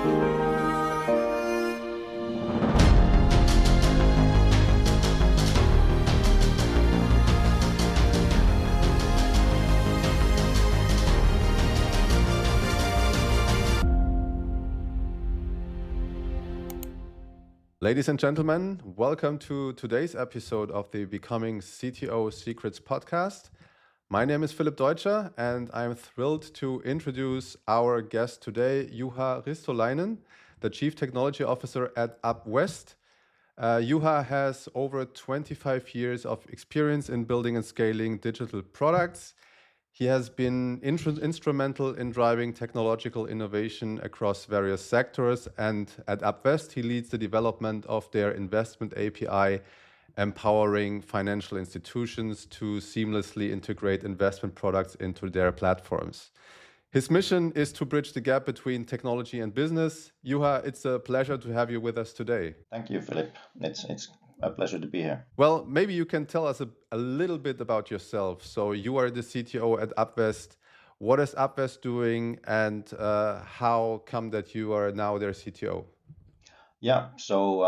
Ladies and gentlemen, welcome to today's episode of the Becoming CTO Secrets podcast. My name is Philipp Deutscher, and I'm thrilled to introduce our guest today, Juha Ristolainen, the Chief Technology Officer at Upvest. Juha has over 25 years of experience in building and scaling digital products. He has been instrumental in driving technological innovation across various sectors, and at Upvest, he leads the development of their investment API, empowering financial institutions to seamlessly integrate investment products into their platforms. His mission is to bridge the gap between technology and business. Juha, it's a pleasure to have you with us today. Thank you, Philip. It's a pleasure to be here. Well, maybe you can tell us a little bit about yourself. So you are the CTO at Upvest. What is Upvest doing, and how come that you are now their CTO? Yeah, so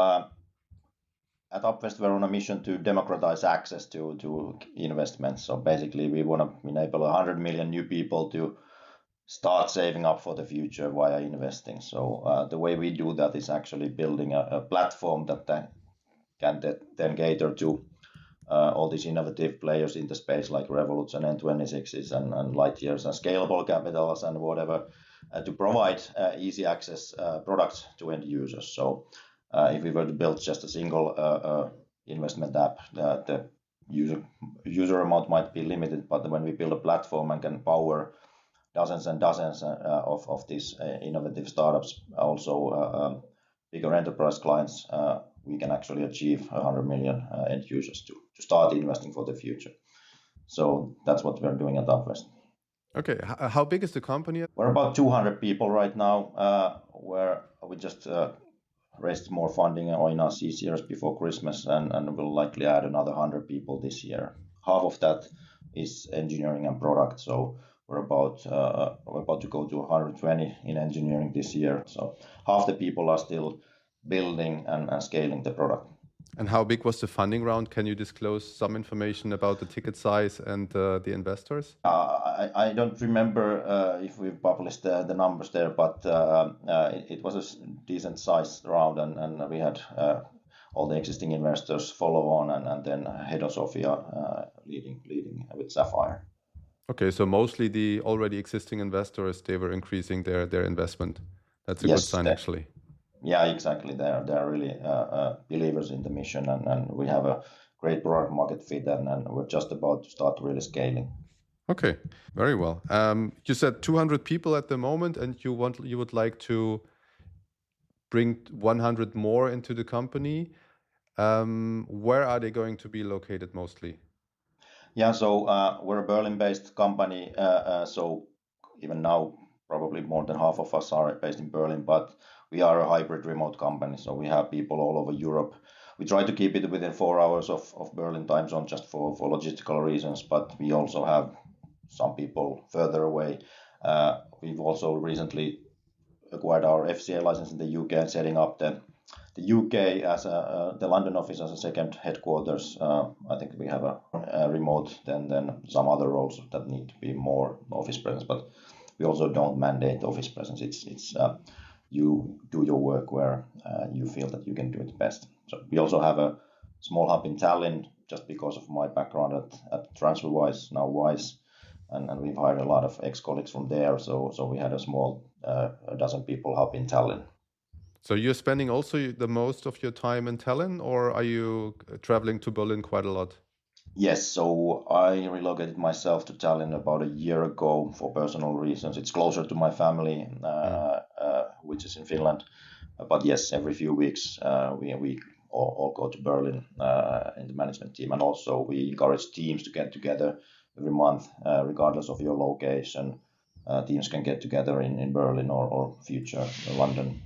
at Upvest, we're on a mission to democratize access to investments. So basically, we want to enable 100 million new people to start saving up for the future via investing. So the way we do that is actually building a platform that can then cater to all these innovative players in the space like Revoluts and N26s and Lightyears and scalable capitals and whatever to provide easy access products to end users. So if we were to build just a single investment app, the user amount might be limited, but when we build a platform and can power dozens and dozens of these innovative startups, also bigger enterprise clients, we can actually achieve 100 million end users to start investing for the future. So that's what we're doing at Upvest. Okay, how big is the company? We're about 200 people right now, where we just raised more funding in our C series before Christmas, and we'll likely add another 100 people this year. Half of that is engineering and product, so we're about to go to 120 in engineering this year. So half the people are still building and scaling the product. And how big was the funding round? Can you disclose some information about the ticket size and the investors? I don't remember if we've published the numbers there, but it was a decent size round, and we had all the existing investors follow on, and then Head of Sophia leading with Sapphire. Okay, so mostly the already existing investors, they were increasing their investment. That's a good sign, actually. Yeah, exactly. They're really believers in the mission, and we have a great product market fit, and we're just about to start really scaling. Okay, very well. You said 200 people at the moment, and you would like to bring 100 more into the company. Where are they going to be located mostly? Yeah, so we're a Berlin-based company, so even now probably more than half of us are based in Berlin, but we are a hybrid remote company, so we have people all over Europe. We try to keep it within 4 hours of Berlin time zone just for logistical reasons, but we also have some people further away. We've also recently acquired our FCA license in the UK and setting up the UK as the London office as a second headquarters. I think we have a remote then some other roles that need to be more office presence, but we also don't mandate office presence. It's you do your work where you feel that you can do it best. So we also have a small hub in Tallinn, just because of my background at TransferWise, now Wise, and we've hired a lot of ex-colleagues from there. So we had a small a dozen people hub in Tallinn. So you're spending also the most of your time in Tallinn, or are you traveling to Berlin quite a lot? Yes, so I relocated myself to Tallinn about a year ago for personal reasons. It's closer to my family, which is in Finland. But yes, every few weeks we all go to Berlin in the management team. And also we encourage teams to get together every month, regardless of your location. Teams can get together in Berlin or future London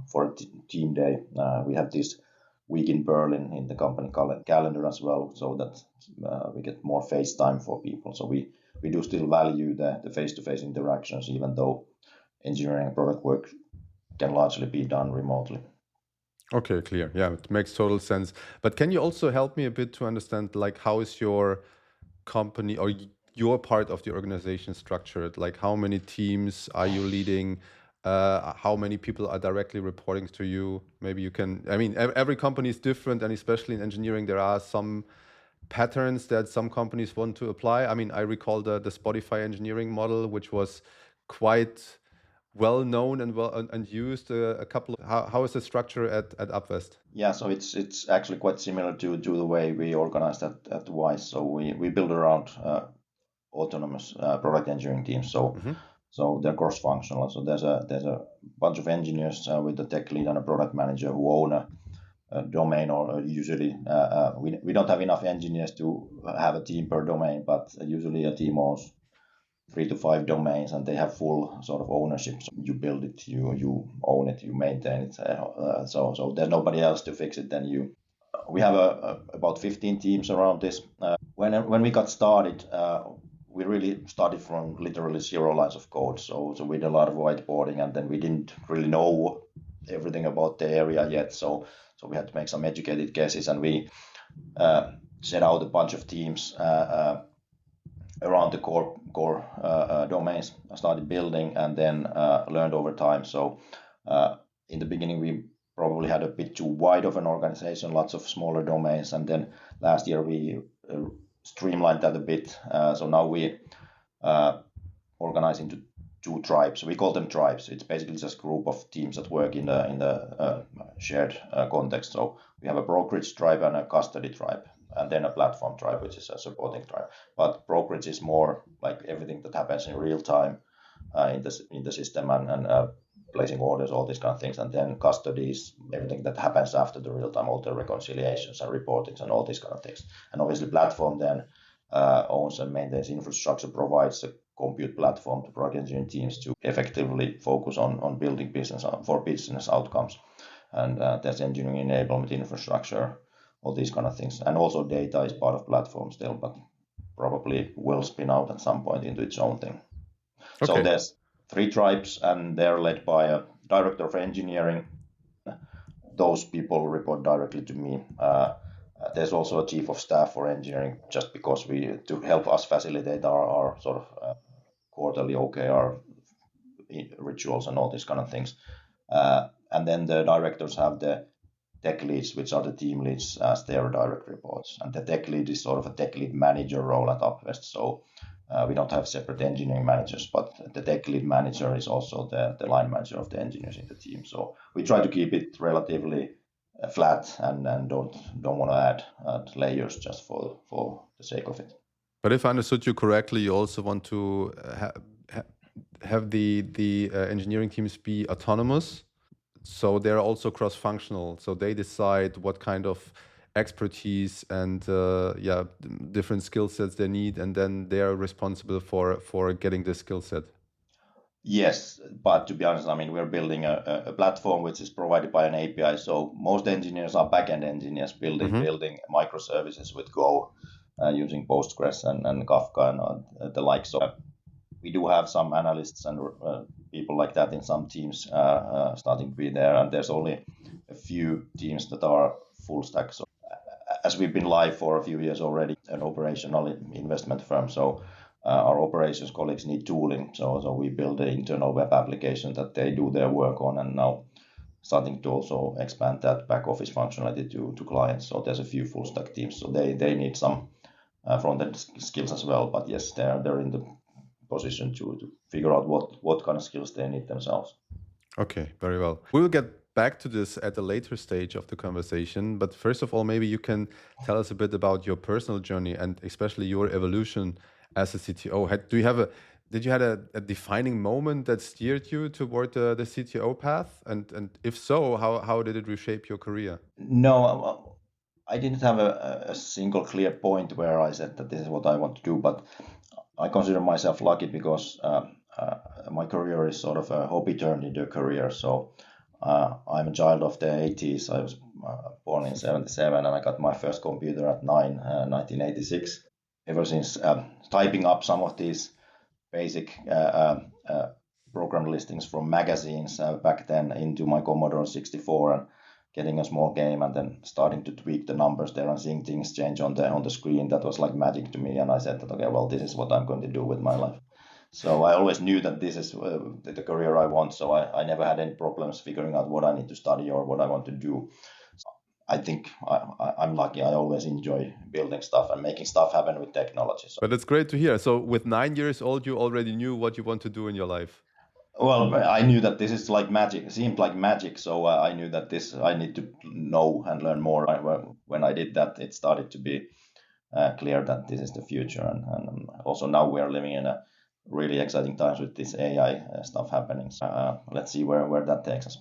for a team day. We have this week in Berlin in the company calendar as well, so that we get more face time for people. So we do still value the face-to-face interactions, even though engineering and product work can largely be done remotely. Okay, clear. Yeah, it makes total sense. But can you also help me a bit to understand, like, how is your company or your part of the organization structured? Like, how many teams are you leading? How many people are directly reporting to you? Maybe you can, I mean, every company is different, and especially in engineering, there are some patterns that some companies want to apply. I mean, I recall the Spotify engineering model, which was quite well known and used a couple of, how is the structure at Upvest? Yeah, so it's actually quite similar to the way we organized at Wise. So we build around autonomous product engineering teams. So they're cross-functional. So there's a bunch of engineers with a tech lead and a product manager who own a domain, or usually we don't have enough engineers to have a team per domain, but usually a team owns 3 to 5 domains, and they have full sort of ownership. So you build it, you own it, you maintain it. So there's nobody else to fix it than you. We have about 15 teams around this. When we got started, we really started from literally 0 lines of code. So we did a lot of whiteboarding, and then we didn't really know everything about the area yet. So we had to make some educated guesses, and we set out a bunch of teams around the core domains. I started building, and then learned over time. So in the beginning, we probably had a bit too wide of an organization, lots of smaller domains, and then last year we streamlined that a bit. So now we organize into 2 tribes. We call them tribes. It's basically just a group of teams that work in the shared context. So we have a brokerage tribe and a custody tribe, and then a platform tribe, which is a supporting tribe. But brokerage is more like everything that happens in real time in the system, and placing orders, all these kind of things. And then custody is everything that happens after the real time, all the reconciliations and reportings and all these kind of things. And obviously platform then owns and maintains infrastructure, provides a compute platform to product engineering teams to effectively focus on building business outcomes. And there's engineering enablement, infrastructure, all these kind of things. And also data is part of platform still, but probably will spin out at some point into its own thing. Okay. So there's 3 tribes, and they're led by a director of engineering. Those people report directly to me. There's also a chief of staff for engineering, just because to help us facilitate our sort of quarterly OKR rituals and all these kind of things. And then the directors have the tech leads, which are the team leads, as their direct reports. And the tech lead is sort of a tech lead manager role at Upvest. So we don't have separate engineering managers, but the tech lead manager is also the line manager of the engineers in the team. So we try to keep it relatively flat, and don't want to add layers just for the sake of it. But if I understood you correctly, you also want to have the engineering teams be autonomous. So they're also cross-functional. So they decide what kind of expertise and different skill sets they need, and then they're responsible for getting this skill set. Yes, but to be honest, I mean, we're building a platform which is provided by an API. So most engineers are backend engineers building microservices with Go, using Postgres and Kafka and the like. So we do have some analysts and people like that in some teams starting to be there, and there's only a few teams that are full stack. So as we've been live for a few years already, an operational investment firm, so our operations colleagues need tooling. So we build an internal web application that they do their work on, and now starting to also expand that back office functionality to clients. So there's a few full stack teams, so they need some front-end skills as well. But yes, they're in the position to figure out what kind of skills they need themselves. Okay, very well. We will get back to this at a later stage of the conversation, but first of all, maybe you can tell us a bit about your personal journey and especially your evolution as a CTO. Did you have a defining moment that steered you toward the CTO path? And if so, how did it reshape your career? No, I didn't have a single clear point where I said that this is what I want to do, but I consider myself lucky because my career is sort of a hobby turned into a career. So I'm a child of the 80s. I was born in 77, and I got my first computer at 1986. Ever since typing up some of these basic program listings from magazines back then into my Commodore 64 and getting a small game and then starting to tweak the numbers there and seeing things change on the screen. That was like magic to me, and I said that, okay, well, this is what I'm going to do with my life. So I always knew that this is the career I want, so I never had any problems figuring out what I need to study or what I want to do. So I think I'm lucky. I always enjoy building stuff and making stuff happen with technology. So. But it's great to hear. So with 9 years old, you already knew what you want to do in your life. Well, I knew that this is like magic. It seemed like magic, so I knew that I need to know and learn more. When I did that, it started to be clear that this is the future. And also now we are living in a really exciting times with this AI stuff happening. So, let's see where that takes us.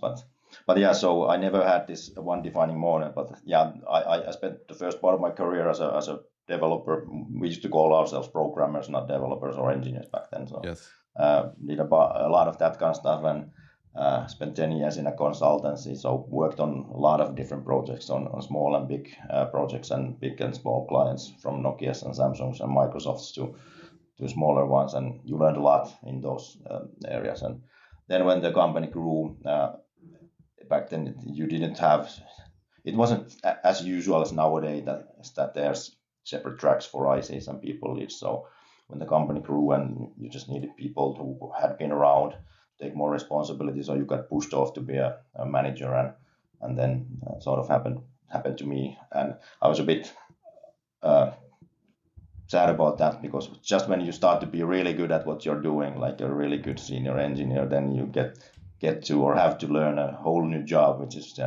But yeah, so I never had this one defining moment. But yeah, I spent the first part of my career as a developer. We used to call ourselves programmers, not developers or engineers back then. So yes. Did a lot of that kind of stuff and spent 10 years in a consultancy. So worked on a lot of different projects, on small and big projects and big and small clients, from Nokia's and Samsung's and Microsoft's to smaller ones, and you learned a lot in those areas. And then when the company grew, back then you didn't have, it wasn't as usual as nowadays that there's separate tracks for ICs and people leads. So when the company grew and you just needed people who had been around, take more responsibility, so you got pushed off to be a manager, and then sort of happened to me, and I was a bit sad about that, because just when you start to be really good at what you're doing, like a really good senior engineer, then you get to or have to learn a whole new job, which is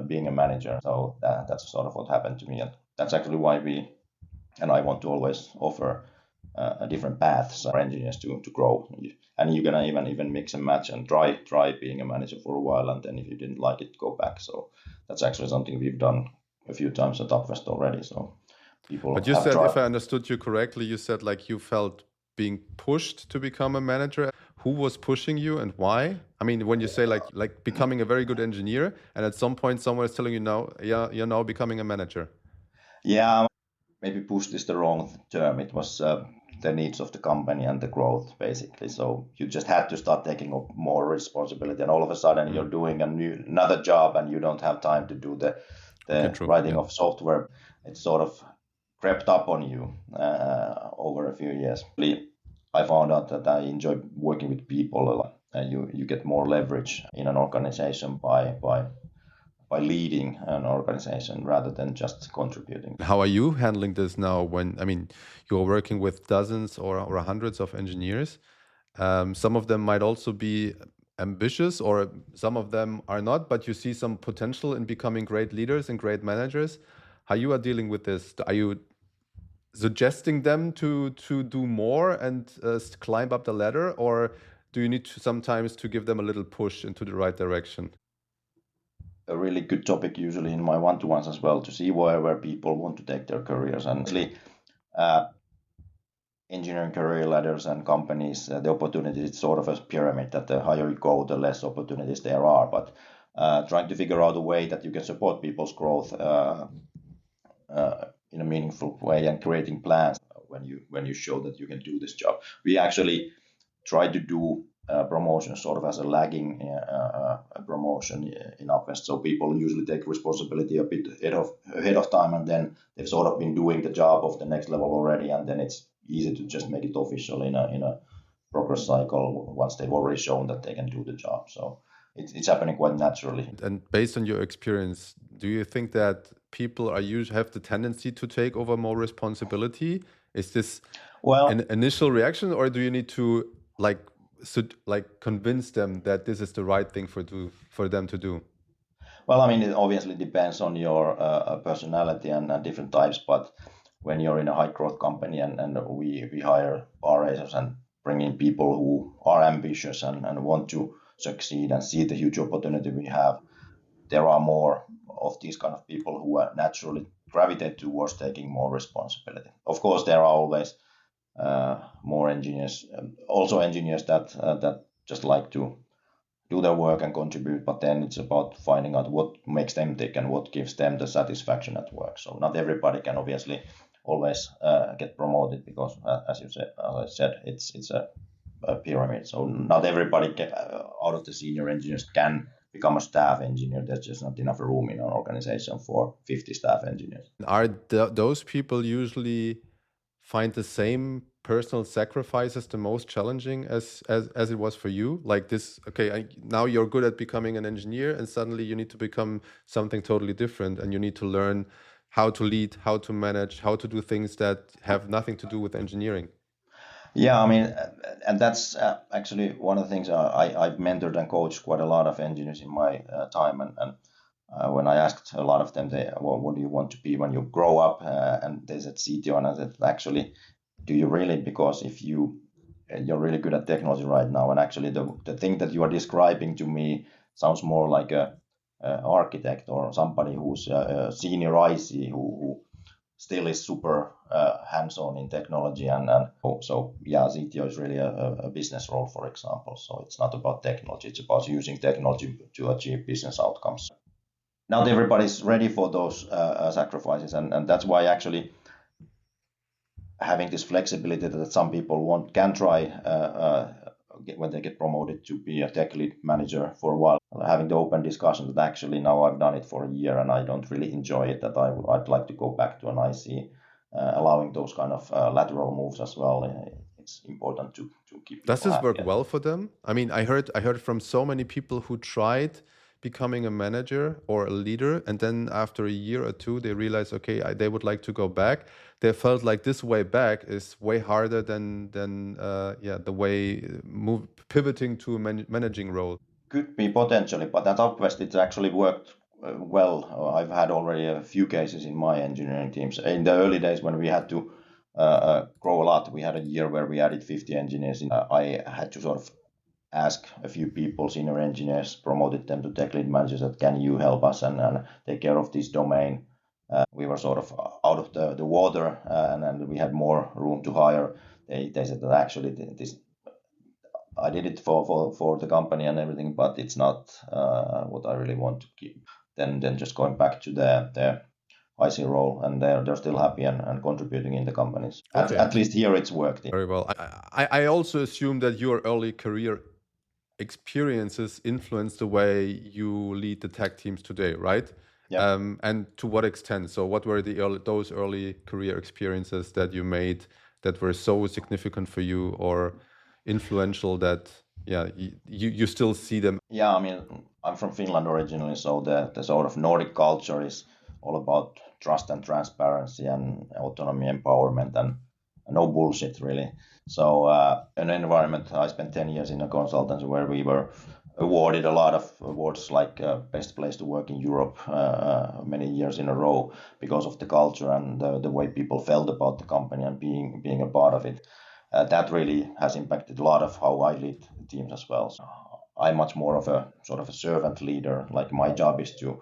being a manager. So that's sort of what happened to me, and that's actually why I want to always offer a different paths for engineers to grow. And you're gonna even mix and match and try being a manager for a while, and then if you didn't like it, go back. So that's actually something we've done a few times at Upvest already. So people. But you said, if I understood you correctly, you said like you felt being pushed to become a manager. Who was pushing you and why? I mean, when you say like becoming a very good engineer, and at some point someone is telling you now, yeah, you're now becoming a manager. Yeah, maybe pushed is the wrong term. It was the needs of the company and the growth, basically. So you just had to start taking up more responsibility, and all of a sudden you're doing another job, and you don't have time to do the writing of software. It sort of crept up on you over a few years. I found out that I enjoy working with people a lot, and you get more leverage in an organization by leading an organization rather than just contributing. How are you handling this now when, I mean, you're working with dozens or hundreds of engineers? Some of them might also be ambitious, or some of them are not, but you see some potential in becoming great leaders and great managers. How you are dealing with this? Are you suggesting them to do more and climb up the ladder, or do you need to sometimes to give them a little push into the right direction? A really good topic usually in my one-to-ones as well, to see where people want to take their careers. And actually, engineering career ladders and companies, the opportunities, it's sort of a pyramid, that the higher you go, the less opportunities there are. But trying to figure out a way that you can support people's growth in a meaningful way, and creating plans when you show that you can do this job. We actually try to do promotion sort of as a lagging promotion in Upvest. So people usually take responsibility a bit ahead of time, and then they've sort of been doing the job of the next level already, and then it's easy to just make it official in a progress cycle once they've already shown that they can do the job. So it's happening quite naturally. And based on your experience, do you think that people have the tendency to take over more responsibility? Is this an initial reaction, or do you need to convince them that this is the right thing for them to do? Well, I mean, it obviously depends on your personality and different types, but when you're in a high growth company and we hire bar raisers and bring in people who are ambitious and want to succeed and see the huge opportunity we have, there are more of these kind of people who are naturally gravitate towards taking more responsibility. Of course, there are always more engineers, also engineers that just like to do their work and contribute, but then it's about finding out what makes them tick and what gives them the satisfaction at work. So not everybody can obviously always get promoted, because as I said, it's a pyramid. So not everybody out of the senior engineers can become a staff engineer. There's just not enough room in an organization for 50 staff engineers. Are those people usually find the same personal sacrifices the most challenging as it was for you? Like this, okay, now you're good at becoming an engineer, and suddenly you need to become something totally different, and you need to learn how to lead, how to manage, how to do things that have nothing to do with engineering. Yeah, I mean, and that's actually one of the things I've mentored and coached quite a lot of engineers in my time. And when I asked a lot of them, well, what do you want to be when you grow up? And they said CTO, and I said, actually, do you really? Because if you're really good at technology right now, and actually the thing that you are describing to me sounds more like a architect or somebody who's a senior IC who still is super hands-on in technology, and so yeah, CTO is really a business role, for example. So it's not about technology; it's about using technology to achieve business outcomes. Not everybody's ready for those sacrifices, and that's why actually having this flexibility that some people can try when they get promoted to be a tech lead manager for a while, having the open discussion that actually now I've done it for a year and I don't really enjoy it, that I'd like to go back to an IC, allowing those kind of lateral moves as well. It's important to keep people Does this happy. work well for them? I mean, I heard from so many people who tried becoming a manager or a leader, and then after a year or two, they realized, okay, they would like to go back. They felt like this way back is way harder than the way pivoting to a managing role. Could be potentially, but at Upvest it's actually worked well. I've had already a few cases in my engineering teams. In the early days when we had to grow a lot, we had a year where we added 50 engineers. I had to sort of ask a few people, senior engineers, promoted them to tech lead managers, that can you help us and take care of this domain. We were sort of out of the water, and then we had more room to hire. They said that actually this I did it for the company and everything, but it's not what I really want to keep. Then just going back to the IC role, and they're still happy and contributing in the companies. Okay. At least here it's worked. Very well. I also assume that your early career experiences influence the way you lead the tech teams today, right? Yeah. And to what extent? So what were those early career experiences that you made that were so significant for you or influential that you still see them? Yeah, I mean, I'm from Finland originally, so the sort of Nordic culture is all about trust and transparency and autonomy, empowerment, and no bullshit really. So an environment, I spent 10 years in a consultancy where we were awarded a lot of awards, like best place to work in Europe many years in a row, because of the culture and the way people felt about the company and being a part of it. That really has impacted a lot of how I lead teams as well. So I'm much more of a sort of a servant leader. Like my job is to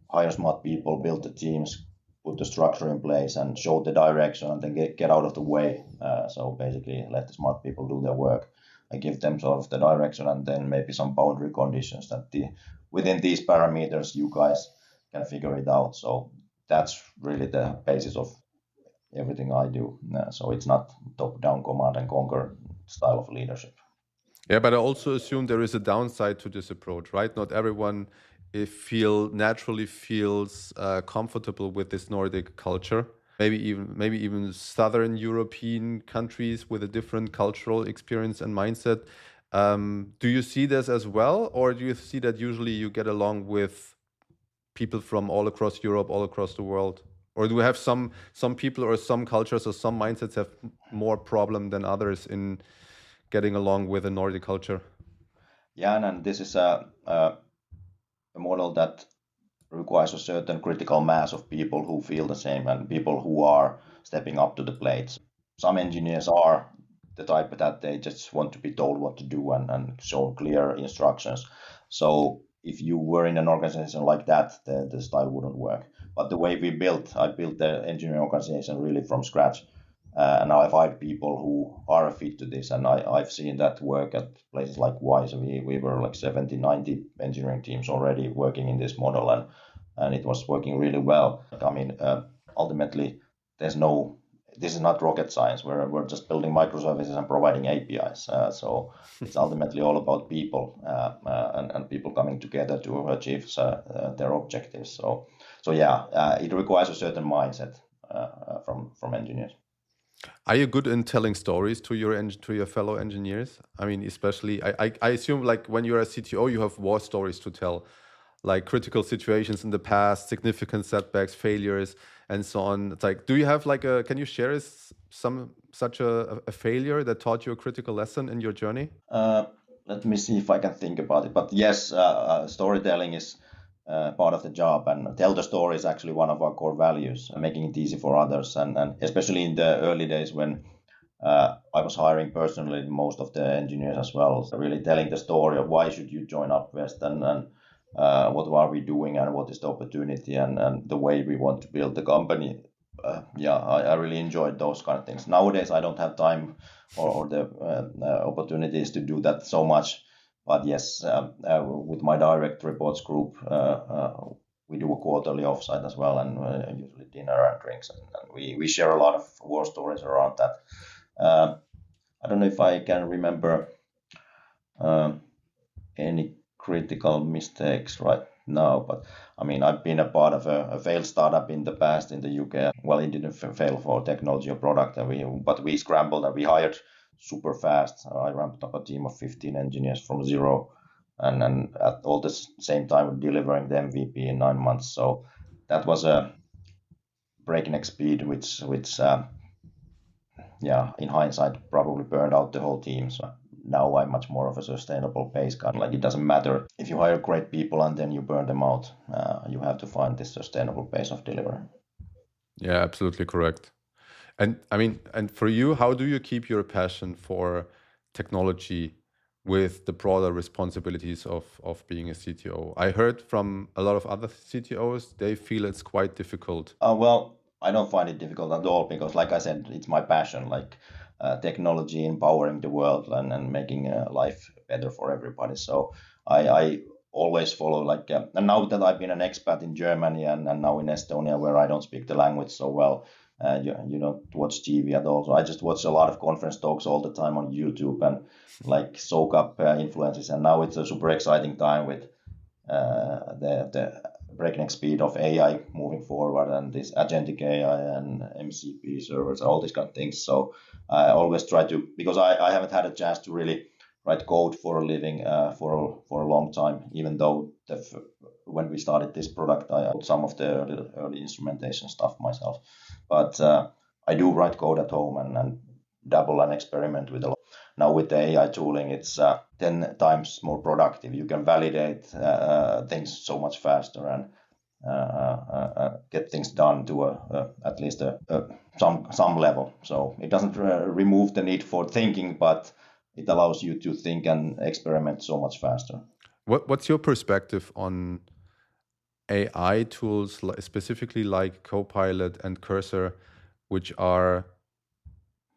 hire smart people, build the teams, put the structure in place, and show the direction, and then get out of the way. So basically, let the smart people do their work. I give them sort of the direction, and then maybe some boundary conditions that within these parameters you guys can figure it out. So that's really the basis of everything I do. So it's not top-down command and conquer style of leadership. Yeah, but I also assume there is a downside to this approach, right? Not everyone naturally feels comfortable with this Nordic culture. Maybe even Southern European countries with a different cultural experience and mindset. Do you see this as well, or do you see that usually you get along with people from all across Europe, all across the world? Or do we have some people or some cultures or some mindsets have more problem than others in getting along with the Nordic culture? Yeah, and this is a model that requires a certain critical mass of people who feel the same and people who are stepping up to the plate. Some engineers are the type that they just want to be told what to do and show clear instructions. So if you were in an organization like that, the style wouldn't work. But the way I built the engineering organization really from scratch. And now I've hired people who are a fit to this, and I've seen that work at places like Wise. We were like 70, 90 engineering teams already working in this model, and it was working really well. I mean, ultimately, there's no this is not rocket science. We're just building microservices and providing APIs. So it's ultimately all about people and people coming together to achieve their objectives. So yeah, it requires a certain mindset from engineers. Are you good in telling stories to your fellow engineers? I mean, especially I assume like when you're a CTO, you have war stories to tell, like critical situations in the past, significant setbacks, failures, and so on. It's like, do you have like can you share some such a failure that taught you a critical lesson in your journey? Let me see if I can think about it. But yes, storytelling is part of the job, and tell the story is actually one of our core values, making it easy for others. And especially in the early days when I was hiring personally most of the engineers as well, so really telling the story of why should you join Upvest and what are we doing and what is the opportunity and the way we want to build the company. I really enjoyed those kind of things. Nowadays, I don't have time or the opportunities to do that so much. But yes, with my direct reports group, we do a quarterly offsite as well, and usually dinner and drinks, and we share a lot of war stories around that. I don't know if I can remember any critical mistakes right now, but I mean, I've been a part of a failed startup in the past in the UK. Well, it didn't fail for technology or product, but we scrambled and we hired super fast. I ramped up a team of 15 engineers from zero, and at all the same time delivering the MVP in 9 months. So that was a breakneck speed, which in hindsight, probably burned out the whole team. So now I'm much more of a sustainable pace kind. Like it doesn't matter if you hire great people and then you burn them out. You have to find this sustainable pace of delivery. Yeah, absolutely correct. And I mean, and for you, how do you keep your passion for technology with the broader responsibilities of being a CTO? I heard from a lot of other CTOs, they feel it's quite difficult. Well, I don't find it difficult at all because, like I said, it's my passion. Like technology empowering the world and making life better for everybody. So I always follow and now that I've been an expat in Germany and now in Estonia where I don't speak the language so well, you don't watch TV at all. So I just watch a lot of conference talks all the time on YouTube and like soak up influences. And now it's a super exciting time with the breakneck speed of AI moving forward and this agentic AI and MCP servers, all these kind of things. So I always try to, because I haven't had a chance to really write code for a living for a long time, even though when we started this product, I wrote some of the early instrumentation stuff myself. But I do write code at home and dabble and experiment with a lot. Now with the AI tooling, it's 10 times more productive. You can validate things so much faster and get things done to at least some level. So it doesn't remove the need for thinking, but it allows you to think and experiment so much faster. What's your perspective on AI tools, specifically like Copilot and Cursor, which are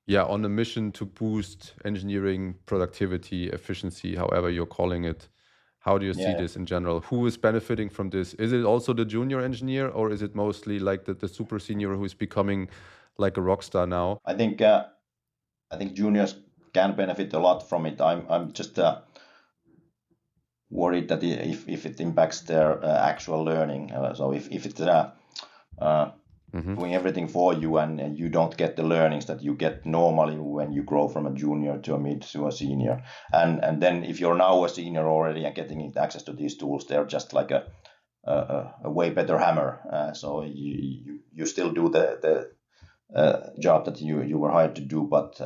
on a mission to boost engineering productivity, efficiency, however you're calling it? How do you see this in general? Who is benefiting from this? Is it also the junior engineer, or is it mostly like the super senior who's becoming like a rock star now? I think juniors can benefit a lot from it. I'm just worried that if it impacts their actual learning. So if it's doing everything for you and you don't get the learnings that you get normally when you grow from a junior to a mid to a senior, and then if you're now a senior already and getting access to these tools, they're just like a way better hammer. So you still do the job that you were hired to do, but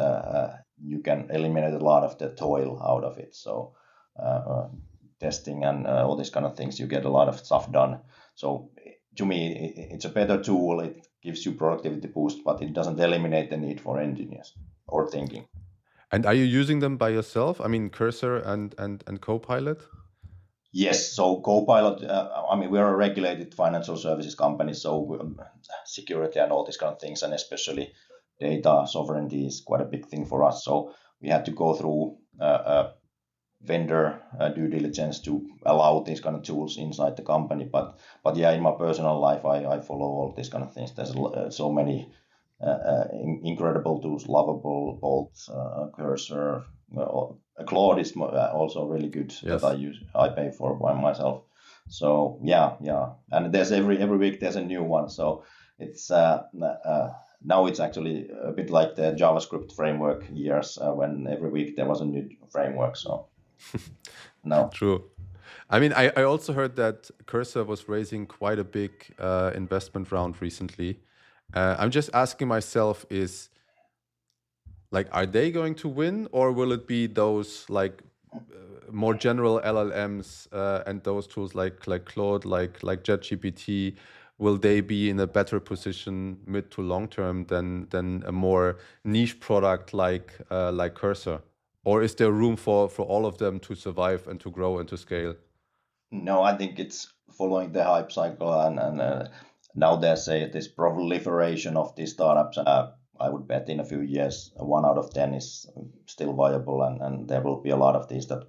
you can eliminate a lot of the toil out of it. So testing and all these kind of things, you get a lot of stuff done. So to me, it's a better tool. It gives you productivity boost, but it doesn't eliminate the need for engineers or thinking. And are you using them by yourself? I mean, Cursor and Copilot? Yes. So Copilot, we're a regulated financial services company, so security and all these kind of things, and especially data sovereignty is quite a big thing for us. So we had to go through vendor due diligence to allow these kind of tools inside the company. But yeah, in my personal life, I follow all these kind of things. There's so many incredible tools, Lovable, Bolt, Cursor. Claude is also really good that I use. I pay for by myself. So yeah, and there's every week there's a new one. So it's now it's actually a bit like the JavaScript framework years when every week there was a new framework. So no, true. I mean, I also heard that Cursor was raising quite a big investment round recently. I'm just asking myself, is like, are they going to win, or will it be those like more general LLMs and those tools like Claude, like ChatGPT? Will they be in a better position mid to long term than a more niche product like Cursor? Or is there room for all of them to survive and to grow and to scale? No, I think it's following the hype cycle, and now there's this proliferation of these startups. I would bet in a few years, 1 out of 10 is still viable, and there will be a lot of these that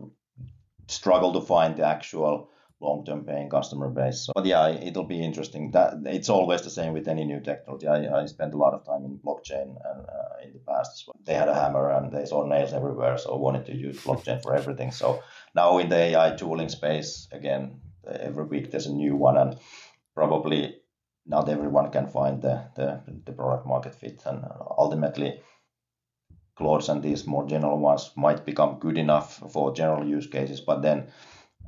struggle to find the actual long-term paying customer base. So, but yeah, it'll be interesting. That it's always the same with any new technology. I spent a lot of time in blockchain and in the past as well. They had a hammer and they saw nails everywhere, so wanted to use blockchain for everything. So now in the AI tooling space, again, every week there's a new one, and probably not everyone can find the product market fit, and ultimately Claudes and these more general ones might become good enough for general use cases, but then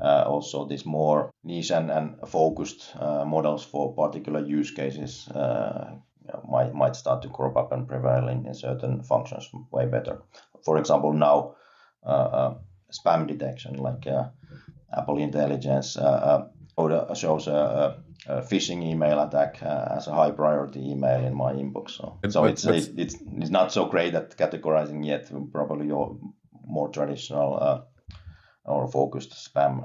also these more niche and focused models for particular use cases might start to crop up and prevail in certain functions way better. For example, now spam detection, like Apple Intelligence shows a phishing email attack as a high priority email in my inbox. So it's not so great at categorizing yet. Probably your more traditional or focused spam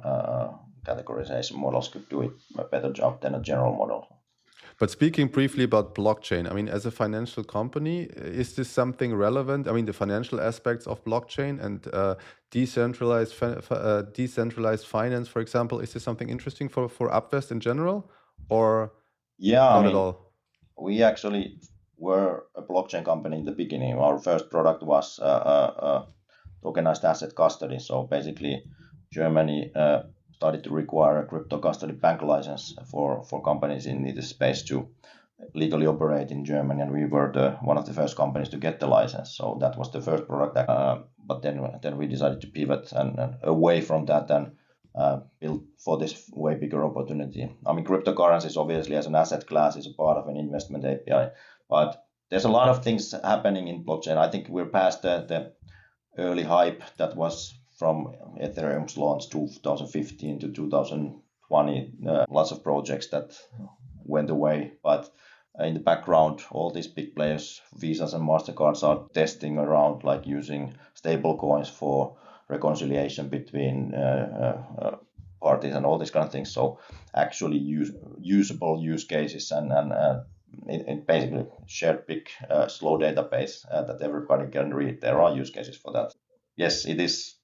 categorization models could do it a better job than a general model. But speaking briefly about blockchain, I mean, as a financial company, is this something relevant? I mean, the financial aspects of blockchain and decentralized finance, for example, is this something interesting for Upvest in general, or not at all? We actually were a blockchain company in the beginning. Our first product was tokenized asset custody. So basically, Germany started to require a crypto custody bank license for companies in this space to legally operate in Germany, and we were one of the first companies to get the license. So that was the first product. But then we decided to pivot and away from that and build for this way bigger opportunity. I mean, cryptocurrencies obviously as an asset class is a part of an investment API, but there's a lot of things happening in blockchain. I think we're past the early hype that was from Ethereum's launch 2015 to 2020. Lots of projects that went away, but in the background, all these big players, Visas and Mastercards, are testing around, like using stable coins for reconciliation between parties and all these kind of things. So actually usable use cases and it basically shared big slow database that everybody can read. There are use cases for that. Yes, it is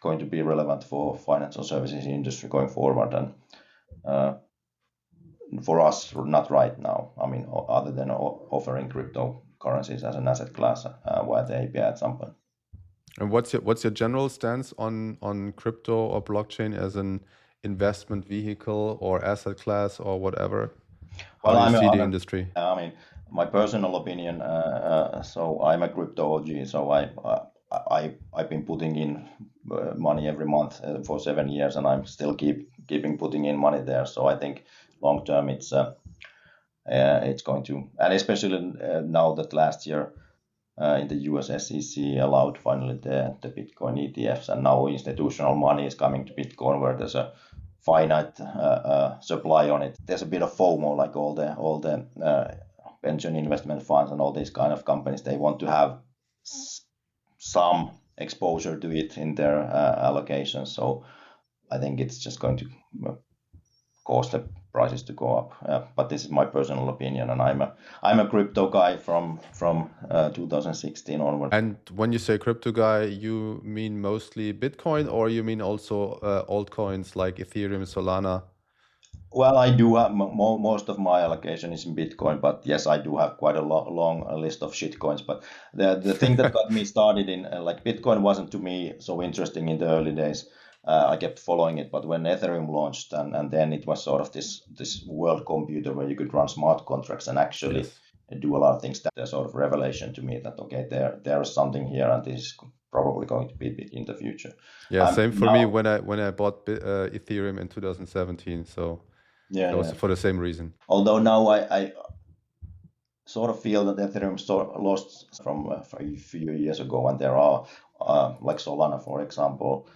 going to be relevant for financial services industry going forward, and for us, not right now. I mean, other than offering cryptocurrencies as an asset class via the API at some point. And what's your general stance on crypto or blockchain as an investment vehicle or asset class or whatever? How do you see the industry? I mean, my personal opinion. So I'm a crypto OG. So I've been putting in money every month for 7 years, and I'm still keeping putting in money there. So I think long term it's going to, and especially now that last year in the US SEC allowed finally the Bitcoin ETFs, and now institutional money is coming to Bitcoin where there's a finite supply on it. There's a bit of FOMO, like all the pension investment funds and all these kind of companies. They want to have some exposure to it in their allocations. So I think it's just going to cause the prices to go up. But this is my personal opinion, and I'm a crypto guy from 2016 onward. And when you say crypto guy, you mean mostly Bitcoin, or you mean also altcoins like Ethereum, Solana? Well, I do have most of my allocation is in Bitcoin, but yes, I do have quite a long list of shitcoins. But the thing that got me started in like Bitcoin wasn't to me so interesting in the early days. I kept following it, but when Ethereum launched, and then it was sort of this world computer where you could run smart contracts and actually Yes. do a lot of things. That a sort of revelation to me that okay, there is something here, and this is probably going to be big in the future. Yeah, same for me Now, when I bought Ethereum in 2017. So yeah, that was yeah. for the same reason. Although now I sort of feel that Ethereum lost from a few years ago, and there are like Solana, for example,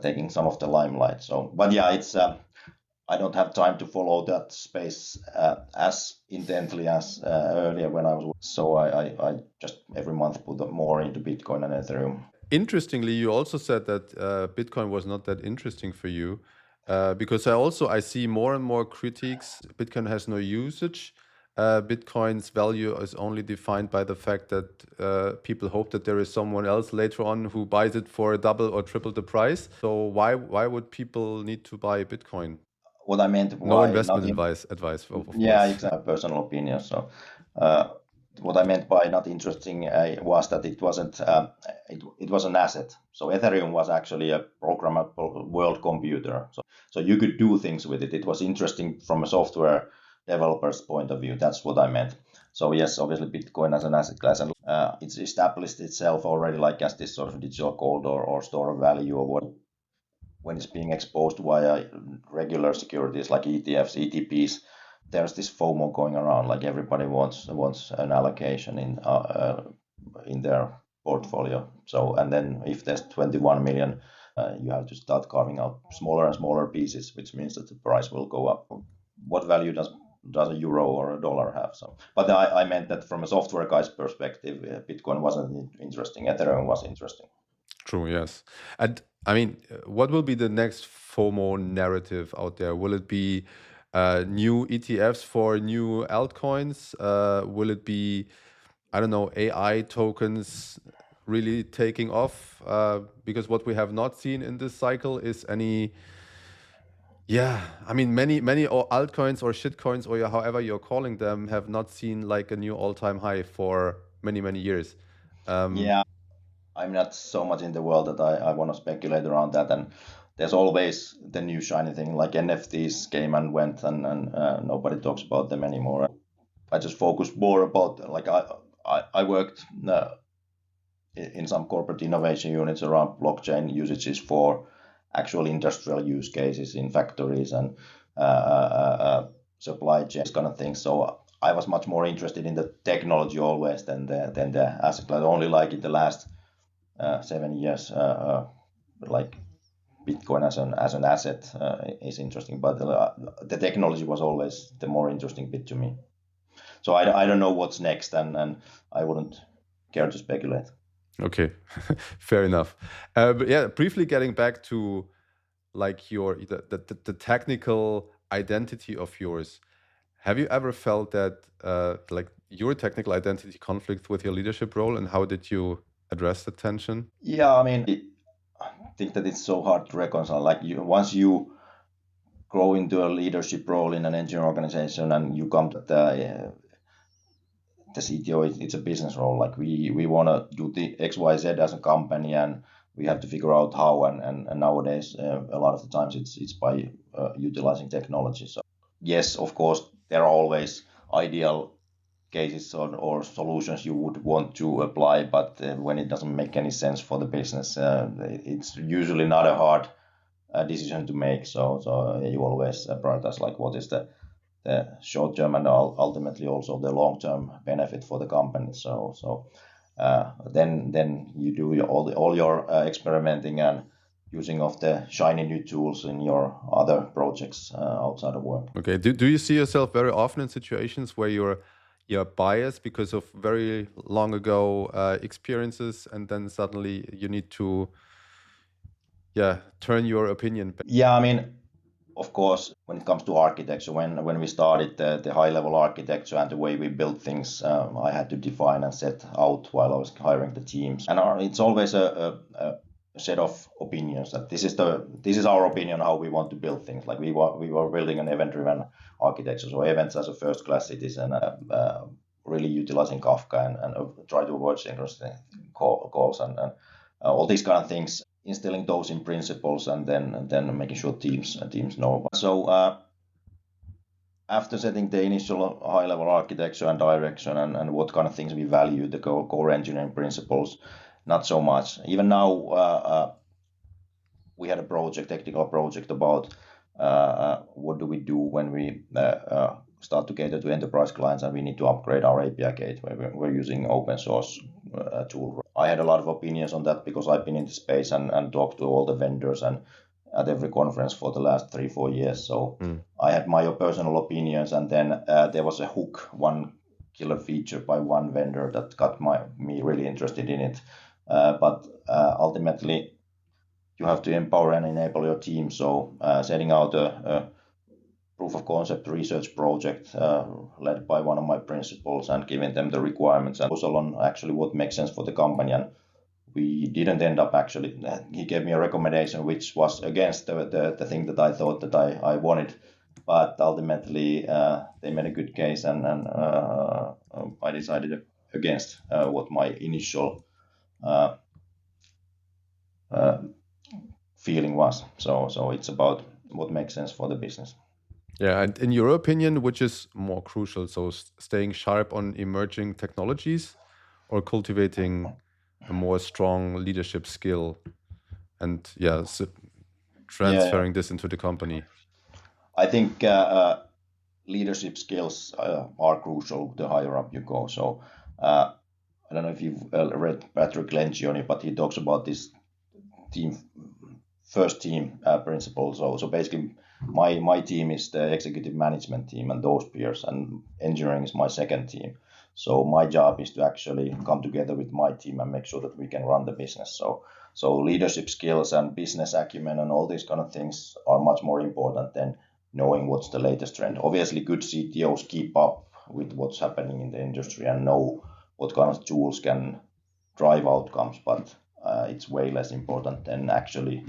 taking some of the limelight. So, but yeah, it's I don't have time to follow that space as intently as earlier when I was. So I just every month put more into Bitcoin and Ethereum. Interestingly, you also said that Bitcoin was not that interesting for you because I see more and more critiques. Bitcoin has no usage. Bitcoin's value is only defined by the fact that people hope that there is someone else later on who buys it for double or triple the price. So why would people need to buy Bitcoin? What I meant No by investment not advice, of yeah, course. exactly, personal opinion. So, uh, what I meant by not interesting was that it wasn't. It was an asset. So Ethereum was actually a programmable world computer. So you could do things with it. It was interesting from a software developer's point of view. That's what I meant. So yes, obviously Bitcoin as an asset class, and it's established itself already like as this sort of digital gold or store of value or what when it's being exposed via regular securities like ETFs, ETPs, there's this FOMO going around. Like everybody wants an allocation in their portfolio. So and then if there's 21 million, you have to start carving out smaller and smaller pieces, which means that the price will go up. What value does a euro or a dollar have? So, but I meant that from a software guy's perspective, Bitcoin wasn't interesting. Ethereum was interesting. True, yes. And I mean, what will be the next FOMO narrative out there? Will it be new ETFs for new altcoins? Will it be, I don't know, AI tokens really taking off? Because what we have not seen in this cycle is any, yeah, I mean, many altcoins or shitcoins or however you're calling them have not seen like a new all-time high for many years. Um, Yeah, I'm not so much in the world that I want to speculate around that. And there's always the new shiny thing, like NFTs came and went, and nobody talks about them anymore. I just focus more about like I worked in some corporate innovation units around blockchain usages for actual industrial use cases in factories and supply chain kind of things. So I was much more interested in the technology always than the asset class. Only like in the last 7 years, like Bitcoin as an asset is interesting, but the technology was always the more interesting bit to me. So I don't know what's next, and I wouldn't care to speculate. Okay, fair enough. But yeah, briefly getting back to like the technical identity of yours. Have you ever felt that like your technical identity conflicts with your leadership role, and how did you address the tension? Yeah, I mean, I think that it's so hard to reconcile. Like once you grow into a leadership role in an engineering organization and you come to the CTO, it's a business role. Like we want to do the XYZ as a company, and we have to figure out how. And nowadays, a lot of the times it's by utilizing technology. So yes, of course, there are always ideal cases or solutions you would want to apply, but when it doesn't make any sense for the business, it's usually not a hard decision to make. So you always prioritize like what is the short term and ultimately also the long term benefit for the company. Then you do all your experimenting and using of the shiny new tools in your other projects outside of work. Okay, do you see yourself very often in situations where you're biased because of very long ago experiences, and then suddenly you need to turn your opinion back? Yeah, I mean, of course, when it comes to architecture, when we started the high level architecture and the way we built things, I had to define and set out while I was hiring the teams. And it's always set of opinions that this is our opinion how we want to build things. Like we were building an event-driven architecture, so events as a first-class citizen, really utilizing Kafka and try to avoid synchronous calls and all these kind of things, instilling those in principles, and then making sure teams know. So after setting the initial high-level architecture and direction and what kind of things we value, the core engineering principles, not so much. Even now, we had a technical project about what do we do when we start to cater to enterprise clients and we need to upgrade our API gateway. We're using open source tool. I had a lot of opinions on that because I've been in the space and talked to all the vendors and at every conference for the last 3-4 years. So I had my personal opinions, and then there was a hook, one killer feature by one vendor that got me really interested in it. But ultimately, you have to empower and enable your team. So setting out a proof of concept research project led by one of my principals and giving them the requirements and also on actually what makes sense for the company. And we didn't end up actually, he gave me a recommendation which was against the thing that I thought that I wanted. But ultimately, they made a good case, and I decided against what my initial feeling was. So it's about what makes sense for the business. Yeah, and in your opinion, which is more crucial? So staying sharp on emerging technologies or cultivating a more strong leadership skill and transferring this into the company? I think leadership skills are crucial the higher up you go. So I don't know if you've read Patrick Lencioni, but he talks about this first team principle. So basically, my team is the executive management team and those peers, and engineering is my second team. So my job is to actually come together with my team and make sure that we can run the business. So leadership skills and business acumen and all these kind of things are much more important than knowing what's the latest trend. Obviously, good CTOs keep up with what's happening in the industry and know what kind of tools can drive outcomes, but it's way less important than actually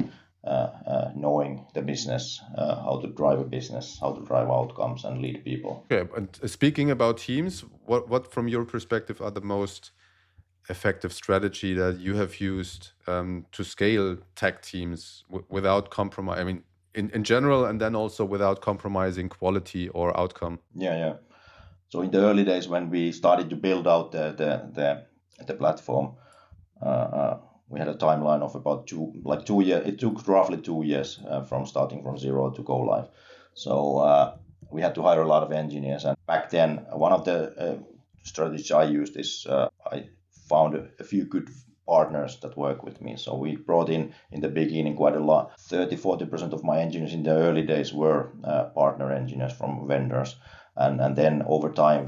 knowing the business, how to drive a business, how to drive outcomes and lead people. Okay, but speaking about teams, what from your perspective are the most effective strategy that you have used to scale tech teams without compromise? I mean, in general, and then also without compromising quality or outcome. Yeah. So in the early days when we started to build out the platform, we had a timeline of about 2 years. It took roughly 2 years from starting from zero to go live. So we had to hire a lot of engineers. And back then, one of the strategies I used is I found a few good partners that work with me. So we brought in the beginning quite a lot. 30-40% of my engineers in the early days were partner engineers from vendors. And then over time,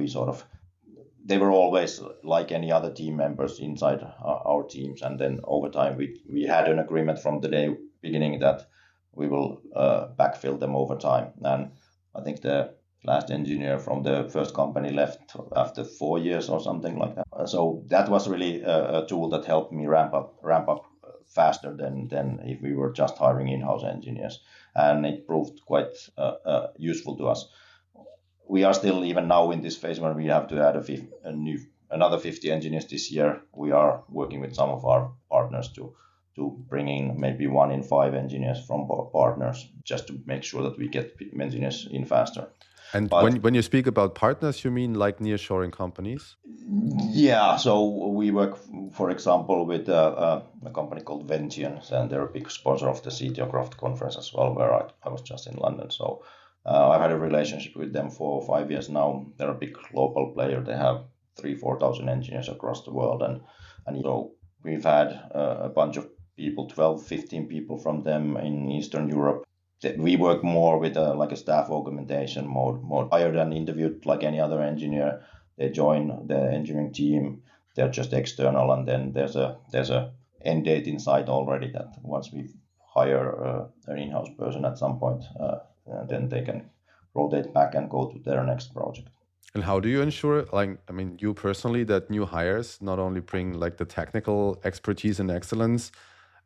they were always like any other team members inside our teams. And then over time, we had an agreement from the day beginning that we will backfill them over time. And I think the last engineer from the first company left after 4 years or something like that. So that was really a tool that helped me ramp up faster than if we were just hiring in-house engineers. And it proved quite useful to us. We are still, even now in this phase when we have to add another 50 engineers this year, we are working with some of our partners to bring in maybe 1 in 5 engineers from partners, just to make sure that we get engineers in faster. And when you speak about partners, you mean like nearshoring companies? Yeah, so we work, for example, with a company called Ventian, and they're a big sponsor of the CTO Craft conference as well, where I was just in London. So I've had a relationship with them for 5 years now. They're a big global player. They have 3,000-4,000 engineers across the world. And so we've had a bunch of people, 12-15 people from them in Eastern Europe. We work more with like a staff augmentation mode, hired and interviewed like any other engineer. They join the engineering team. They're just external, and then there's a end date in sight already that once we hire an in-house person at some point, then they can rotate back and go to their next project. And how do you ensure, you personally, that new hires not only bring like the technical expertise and excellence,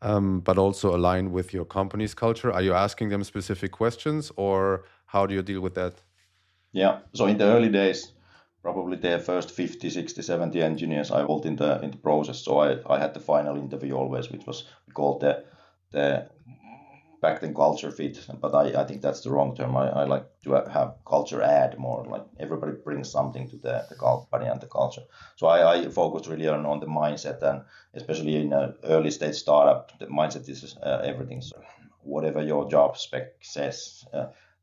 but also align with your company's culture? Are you asking them specific questions, or how do you deal with that? Yeah, so in the early days, probably the first 50, 60, 70 engineers I involved in the process. So I had the final interview always, which was called the back then culture fit, but I think that's the wrong term. I like to have culture add more, like everybody brings something to the company and the culture. So I focused really on the mindset, and especially in an early stage startup, the mindset is everything. So whatever your job spec says,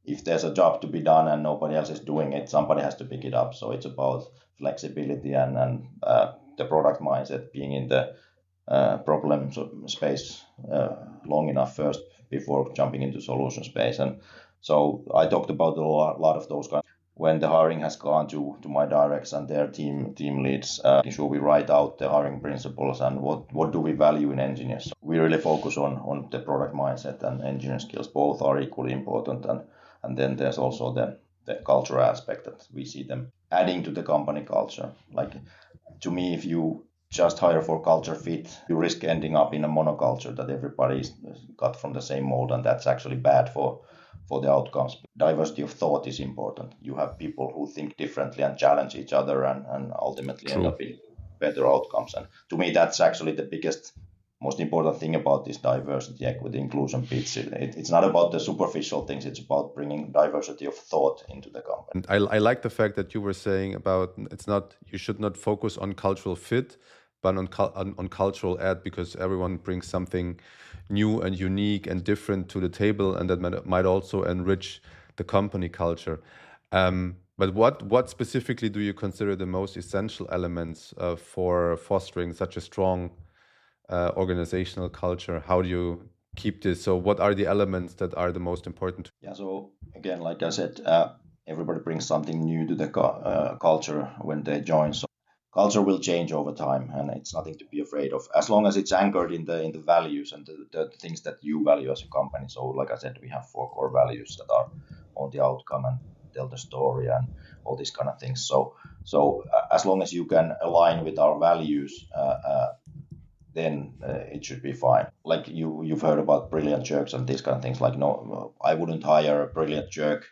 if there's a job to be done and nobody else is doing it, somebody has to pick it up. So it's about flexibility and the product mindset, being in the problem space long enough first before jumping into solution space. And so I talked about a lot of those kinds. When the hiring has gone to my directs and their team leads, making sure we write out the hiring principles and what do we value in engineers. So we really focus on the product mindset and engineering skills. Both are equally important. And then there's also the cultural aspect that we see them adding to the company culture. Like, to me, if you just hire for culture fit, you risk ending up in a monoculture that everybody's cut from the same mold, and that's actually bad for the outcomes. Diversity of thought is important. You have people who think differently and challenge each other and ultimately end up in better outcomes. And to me, that's actually the biggest, most important thing about this diversity, equity, inclusion pitch. It's not about the superficial things. It's about bringing diversity of thought into the company. And I like the fact that you were saying about you should not focus on cultural fit, but on cultural add, because everyone brings something new and unique and different to the table, and that might also enrich the company culture. But what specifically do you consider the most essential elements for fostering such a strong organizational culture? How do you keep this? So what are the elements that are the most important? Yeah, so again, like I said, everybody brings something new to the culture when they join. So culture will change over time, and it's nothing to be afraid of, as long as it's anchored in the values and the things that you value as a company. So like I said, we have 4 core values that are on the outcome and tell the story and all these kind of things. So as long as you can align with our values, then it should be fine. Like you've heard about brilliant jerks and these kind of things. Like, no, I wouldn't hire a brilliant jerk